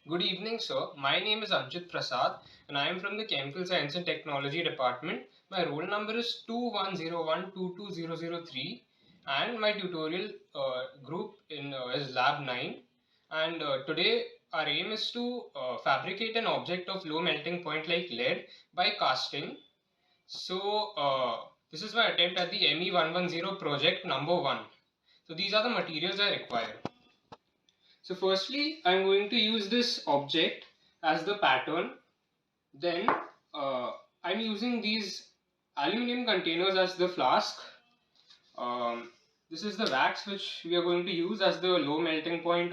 Good evening, sir. My name is Anchit Prasad and I am from the Chemical Science and Technology Department. My roll number is 2101220003 and my tutorial group is Lab 9. And today our aim is to fabricate an object of low melting point like lead by casting. This is my attempt at the ME110 project number 1. So these are the materials I require. So firstly, I'm going to use this object as the pattern. Then I'm using these aluminum containers as the flask. This is the wax which we are going to use as the low melting point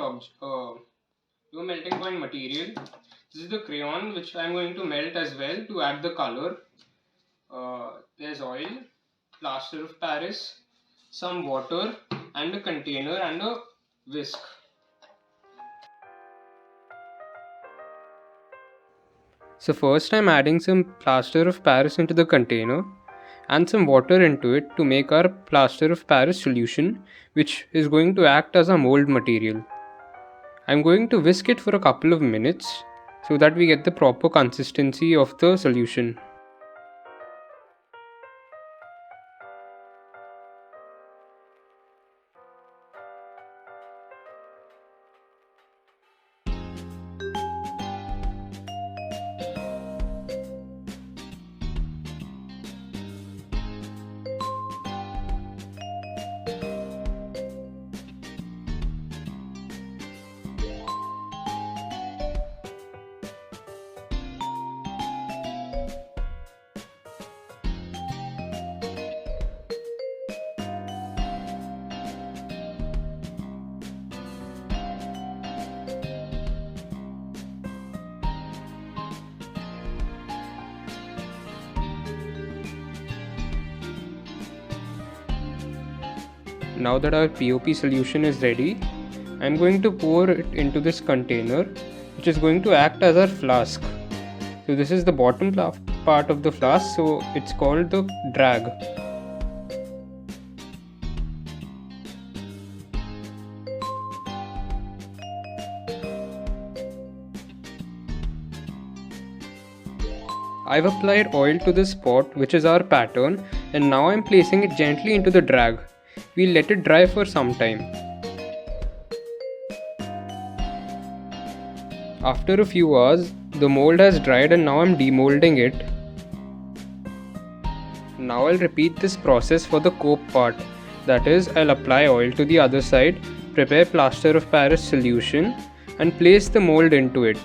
material. This is the crayon which I'm going to melt as well to add the color. There's oil, plaster of Paris, some water, and a container and a whisk. So first I'm adding some plaster of Paris into the container and some water into it to make our plaster of Paris solution, which is going to act as a mold material. I'm going to whisk it for a couple of minutes so that we get the proper consistency of the solution. Now that our POP solution is ready, I'm going to pour it into this container, which is going to act as our flask. So this is the bottom part of the flask, so it's called the drag. I've applied oil to this spot, which is our pattern, and now I'm placing it gently into the drag. We'll let it dry for some time. After a few hours, the mold has dried and now I'm demolding it. Now I'll repeat this process for the cope part. That is, I'll apply oil to the other side, prepare plaster of Paris solution, and place the mold into it.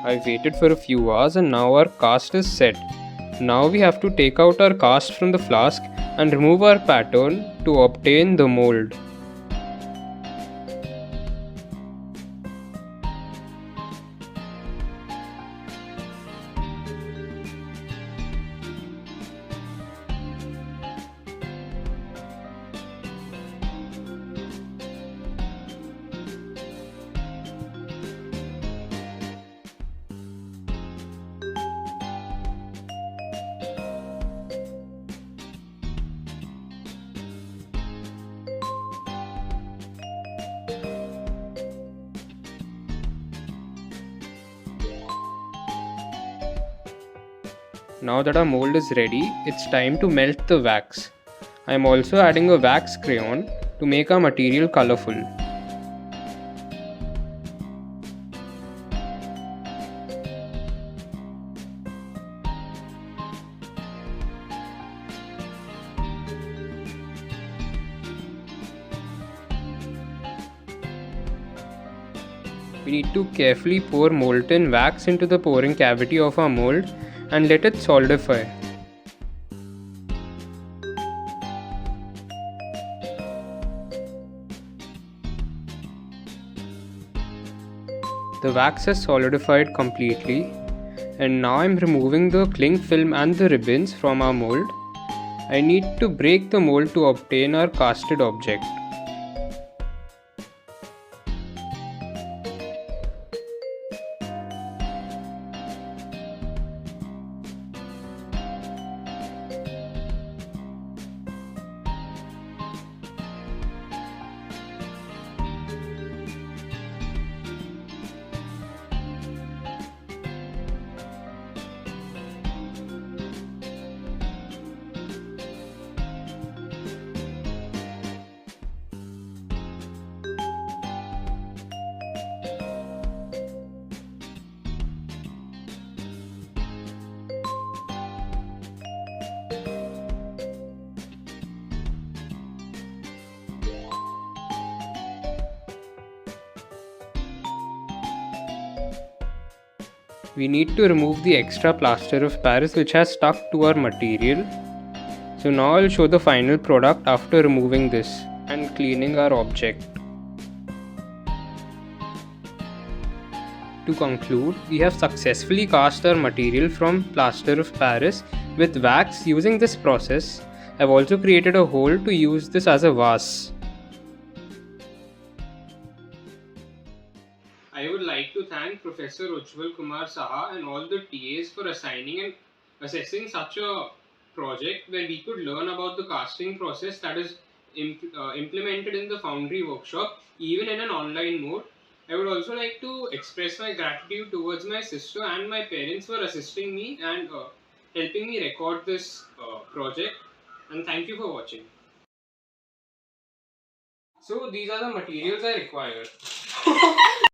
I waited for a few hours and now our cast is set. Now we have to take out our cast from the flask and remove our pattern to obtain the mold. Now that our mold is ready, it's time to melt the wax. I am also adding a wax crayon to make our material colorful. We need to carefully pour molten wax into the pouring cavity of our mold and let it solidify. The wax has solidified completely And now I'm removing the cling film and the ribbons from our mold. I need to break the mold to obtain our casted object. We need to remove the extra plaster of Paris which has stuck to our material. So now I'll show the final product after removing this and cleaning our object. To conclude, we have successfully cast our material from plaster of Paris with wax. Using this process, I've also created a hole to use this as a vase. I would like to thank Professor Ujjwal Kumar Saha and all the TAs for assigning and assessing such a project where we could learn about the casting process that is implemented in the Foundry workshop, even in an online mode. I would also like to express my gratitude towards my sister and my parents for assisting me and helping me record this project. And thank you for watching. So these are the materials I require.